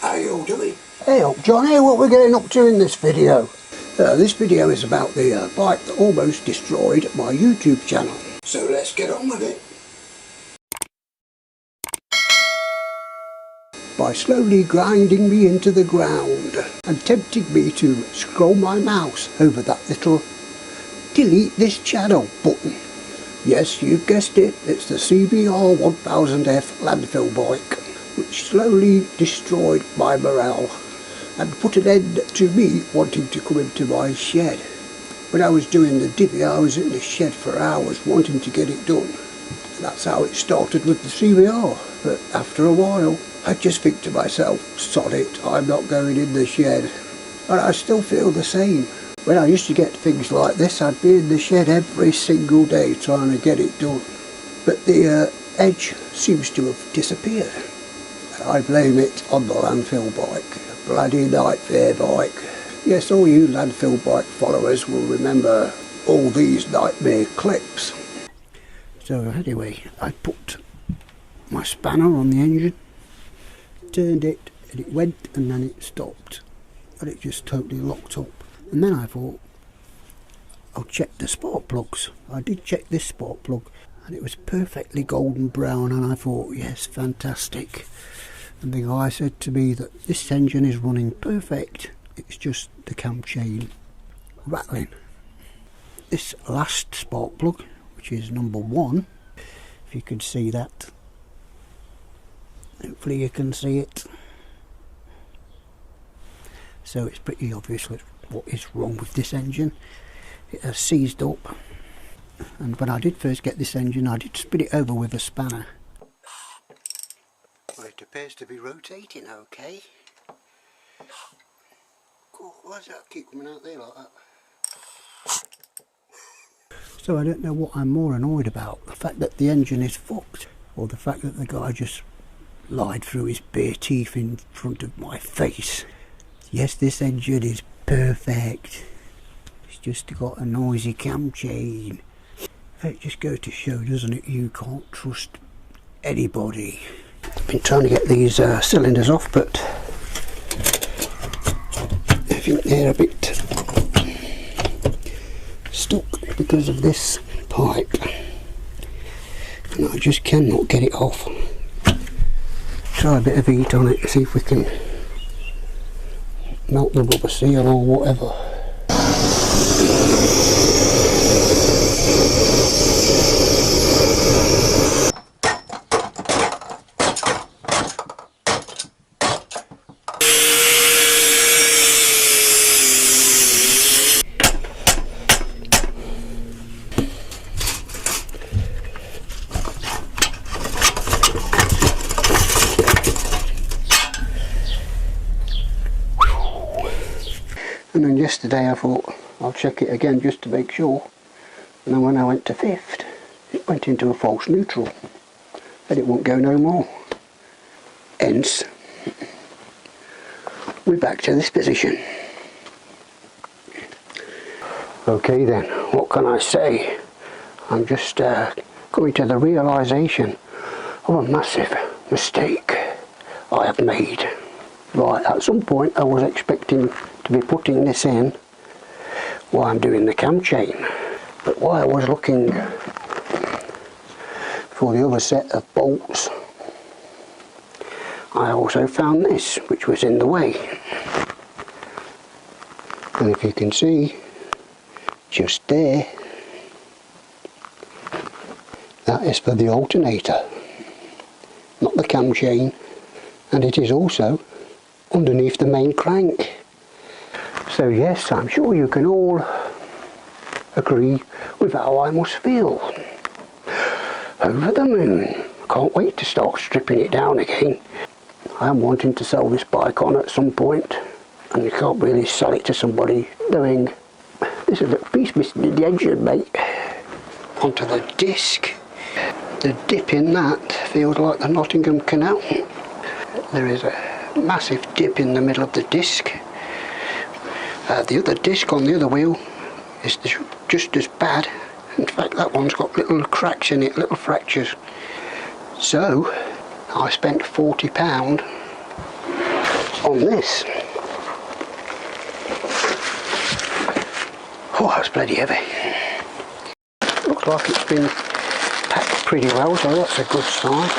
How you all doing? Hey up John here, what we're getting up to in this video. This video is about the bike that almost destroyed my YouTube channel. So let's get on with it. By slowly grinding me into the ground and tempting me to scroll my mouse over that little delete this channel button. Yes, you've guessed it, it's the CBR 1000F Landfill bike, which slowly destroyed my morale and put an end to me wanting to come into my shed. When I was doing the divvy, I was in the shed for hours wanting to get it done. And that's how it started with the CBR. But after a while, I just think to myself, sod it, I'm not going in the shed. And I still feel the same. When I used to get things like this, I'd be in the shed every single day trying to get it done. But the edge seems to have disappeared. I blame it on the landfill bike. Bloody nightmare bike. Yes, all you landfill bike followers will remember all these nightmare clips. So anyway, I put my spanner on the engine, turned it, and it went, and then it stopped. And it just totally locked up. And then I thought, I'll check the spark plugs. I did check this spark plug, and it was perfectly golden brown, and I thought, yes, fantastic. And the guy said to me that this engine is running perfect, it's just the cam chain rattling. This last spark plug, which is number 1, if you can see that, hopefully you can see it. So it's pretty obvious what is wrong with this engine. It has seized up, and when I did first get this engine, I did spin it over with a spanner. Well, it appears to be rotating okay. God, why does that keep coming out there like that? So I don't know what I'm more annoyed about, the fact that the engine is fucked, or the fact that the guy just lied through his bare teeth in front of my face. Yes, this engine is perfect. It's just got a noisy cam chain. It just goes to show, doesn't it, you can't trust anybody. I've been trying to get these cylinders off, but I think they're a bit stuck because of this pipe, and I just cannot get it off. Try a bit of heat on it to see if we can melt the rubber seal or whatever. And then yesterday I thought I'll check it again just to make sure, and then when I went to 5th it went into a false neutral and it won't go no more. Hence we're back to this position. Okay then, what can I say? I'm just coming to the realisation of a massive mistake I have made. Right, at some point I was expecting to be putting this in while I'm doing the cam chain, but while I was looking for the other set of bolts, I also found this, which was in the way. And if you can see, just there, that is for the alternator, not the cam chain, and it is also underneath the main crank. So yes, I'm sure you can all agree with how I must feel. Over the moon. Can't wait to start stripping it down again. I'm wanting to sell this bike on at some point, and you can't really sell it to somebody knowing there's a little piece missing in the engine, mate. Onto the disc. The dip in that feels like the Nottingham Canal. There is a massive dip in the middle of the disc. The other disc on the other wheel is just as bad. In fact, that one's got little cracks in it, little fractures. So I spent £40 on this. Oh, that's bloody heavy. Looks like it's been packed pretty well, so that's a good sign.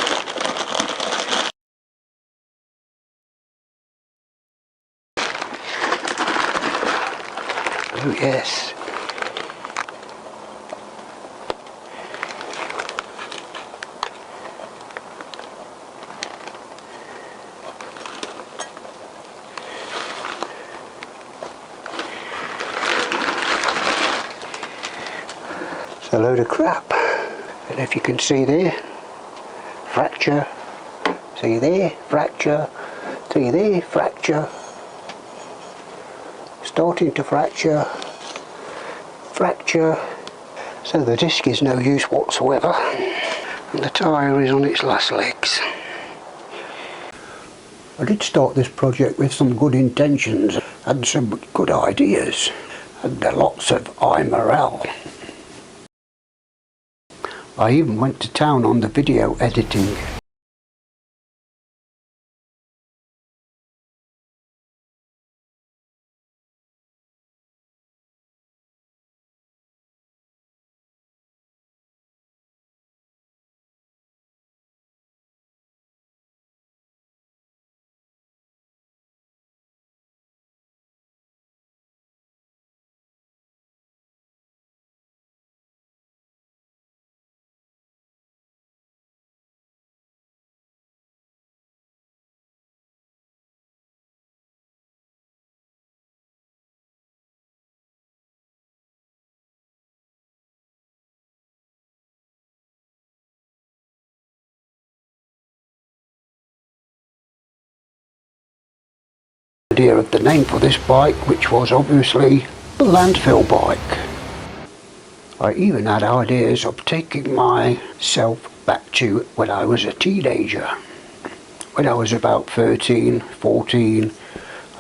Oh yes. It's a load of crap. I don't know if you can see there. Fracture. See there? Fracture. See there? Fracture. Starting to fracture. Fracture. So the disc is no use whatsoever. And the tyre is on its last legs. I did start this project with some good intentions. Had some good ideas. And lots of eye morale. I even went to town on the video editing. Idea of the name for this bike, which was obviously the Landfill bike. I even had ideas of taking myself back to when I was a teenager. When I was about 13, 14,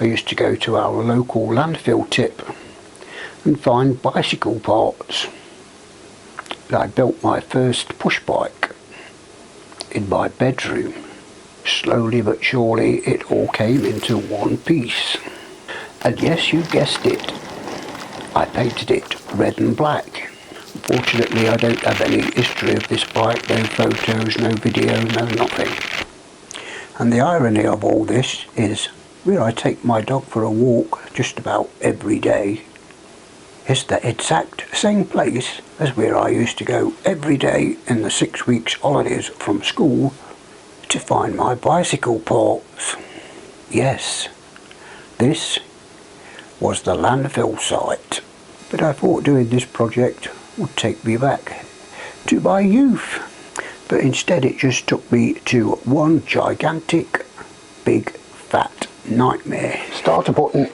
I used to go to our local landfill tip and find bicycle parts. I built my first push bike in my bedroom. Slowly but surely it all came into one piece. And yes, you guessed it, I painted it red and black. Unfortunately I don't have any history of this bike, no photos, no video, no nothing. And the irony of all this is where I take my dog for a walk just about every day is the exact same place as where I used to go every day in the 6 weeks holidays from school to find my bicycle parts. Yes, this was the landfill site. But I thought doing this project would take me back to my youth. But instead it just took me to one gigantic, big, fat nightmare. Starter button.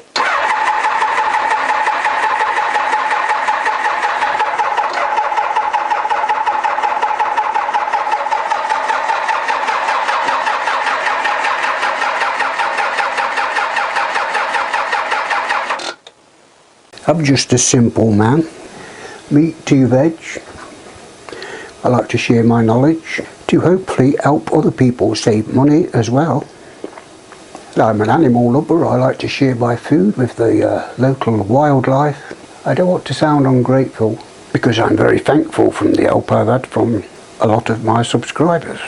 I'm just a simple man. Meat to veg. I like to share my knowledge to hopefully help other people save money as well. I'm an animal lover. I like to share my food with the local wildlife. I don't want to sound ungrateful because I'm very thankful from the help I've had from a lot of my subscribers.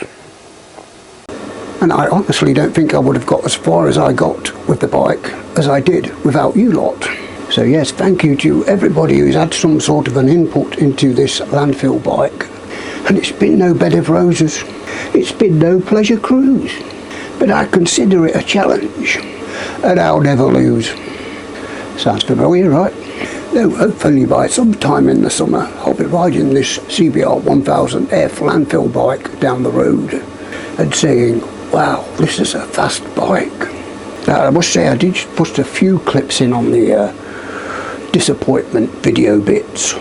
And I honestly don't think I would have got as far as I got with the bike as I did without you lot. So yes, thank you to everybody who's had some sort of an input into this landfill bike. And it's been no bed of roses. It's been no pleasure cruise. But I consider it a challenge. And I'll never lose. Sounds familiar, right? No, hopefully by sometime in the summer I'll be riding this CBR 1000F landfill bike down the road and saying, wow, this is a fast bike. Now I must say I did put a few clips in on the disappointment video bits.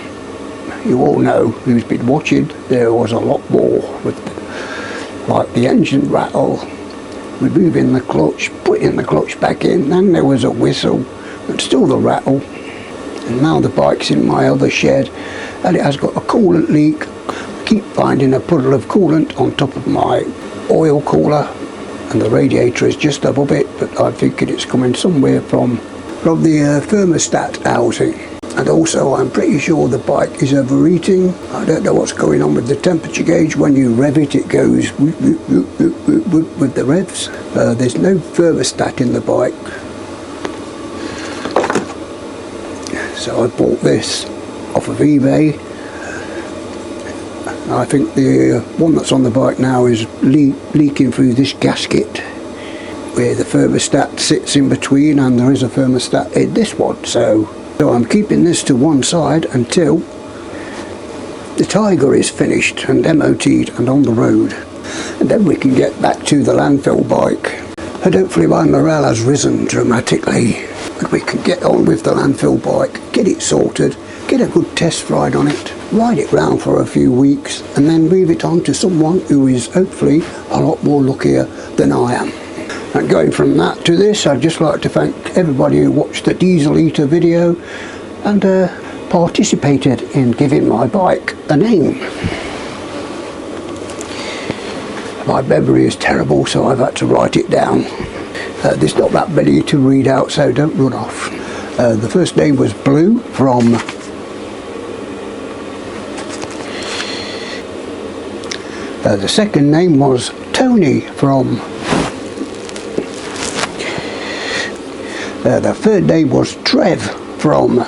You all know who's been watching, there was a lot more with like the engine rattle, removing the clutch, putting the clutch back in, then there was a whistle and still the rattle. And now the bike's in my other shed and it has got a coolant leak. I keep finding a puddle of coolant on top of my oil cooler and the radiator is just above it, but I'm thinking it's coming somewhere from the thermostat housing. And also I'm pretty sure the bike is overheating. I don't know what's going on with the temperature gauge. When you rev it, it goes whoop, whoop, whoop, whoop, whoop, whoop with the revs. There's no thermostat in the bike. So I bought this off of eBay. I think the one that's on the bike now is leaking through this gasket where the thermostat sits in between, and there is a thermostat in this one. So I'm keeping this to one side until the Tiger is finished and MOT'd and on the road, and then we can get back to the landfill bike. And hopefully my morale has risen dramatically and we can get on with the landfill bike, get it sorted, get a good test ride on it, ride it round for a few weeks, and then move it on to someone who is hopefully a lot more luckier than I am. And going from that to this, I'd just like to thank everybody who watched the Diesel Eater video and participated in giving my bike a name. My memory is terrible, so I've had to write it down. There's not that many to read out, so don't run off. The first name was Blue from the second name was Tony from the third name was Trev from,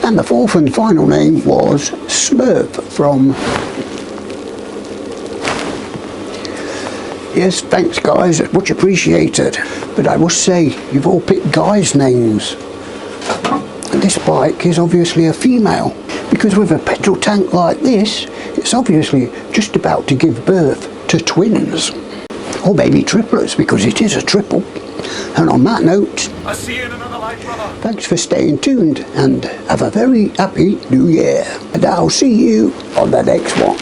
and the fourth and final name was Smurf from. Yes, thanks guys, much appreciated. But I must say, you've all picked guys' names. And this bike is obviously a female, because with a petrol tank like this, it's obviously just about to give birth to twins. Or maybe triplets, because it is a triple. And on that note, I'll see you in another life, brother. Thanks for staying tuned and have a very happy new year. And I'll see you on the next one.